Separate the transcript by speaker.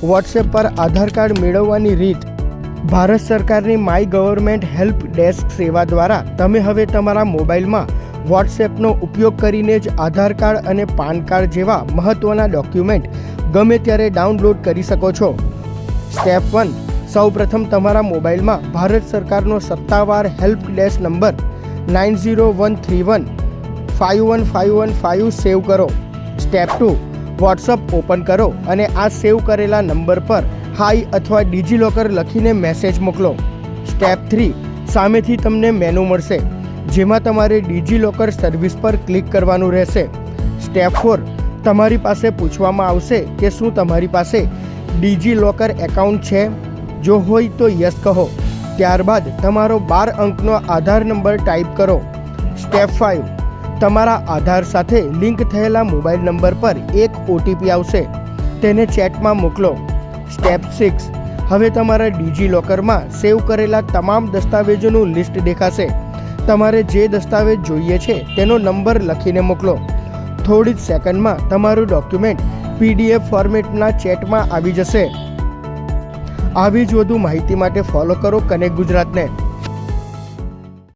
Speaker 1: WhatsApp પર આધાર card મેળવવાની રીત। ભારત સરકારની માય ગવર્મેન્ટ હેલ્પ ડેસ્ક સેવા દ્વારા તમે હવે તમારા મોબાઈલમાં વોટ્સએપનો ઉપયોગ કરીને જ આધાર કાર્ડ અને પાન કાર્ડ જેવા મહત્ત્વના ડોક્યુમેન્ટ ગમે ત્યારે ડાઉનલોડ કરી શકો છો। સ્ટેપ 1, સૌપ્રથમ તમારા મોબાઈલમાં ભારત સરકારનો સત્તાવાર હેલ્પ ડેસ્ક નંબર 9013151515 સેવ કરો। સ્ટેપ 2, વોટ્સઅપ ઓપન કરો અને આ સેવ કરેલા નંબર પર હાઈ અથવા ડિજીલોકર લખીને મેસેજ મોકલો। સ્ટેપ 3, સામેથી તમને મેનુ મળશે જેમાં તમારે ડિજીલોકર સર્વિસ પર ક્લિક કરવાનું રહેશે। સ્ટેપ 4, તમારી પાસે પૂછવામાં આવશે કે શું તમારી પાસે ડિજીલોકર એકાઉન્ટ છે? જો હોય તો યસ કહો। ત્યારબાદ તમારો 12 અંકનો આધાર નંબર ટાઈપ કરો। સ્ટેપ 5, તમારા આધાર સાથે લિંક થયેલા મોબાઈલ નંબર પર એક ઓટીપી આવશે, તેને ચેટમાં મોકલો। સ્ટેપ 6, હવે તમારા ડિજીલોકરમાં સેવ કરેલા તમામ દસ્તાવેજોનું લિસ્ટ દેખાશે। તમારે જે દસ્તાવેજ જોઈએ છે તેનો નંબર લખીને મોકલો। થોડી જ સેકન્ડમાં તમારું ડોક્યુમેન્ટ PDF ફોર્મેટના ચેટમાં આવી જશે। આવી જ વધુ માહિતી માટે ફોલો કરો કનેક્ટ ગુજરાતને।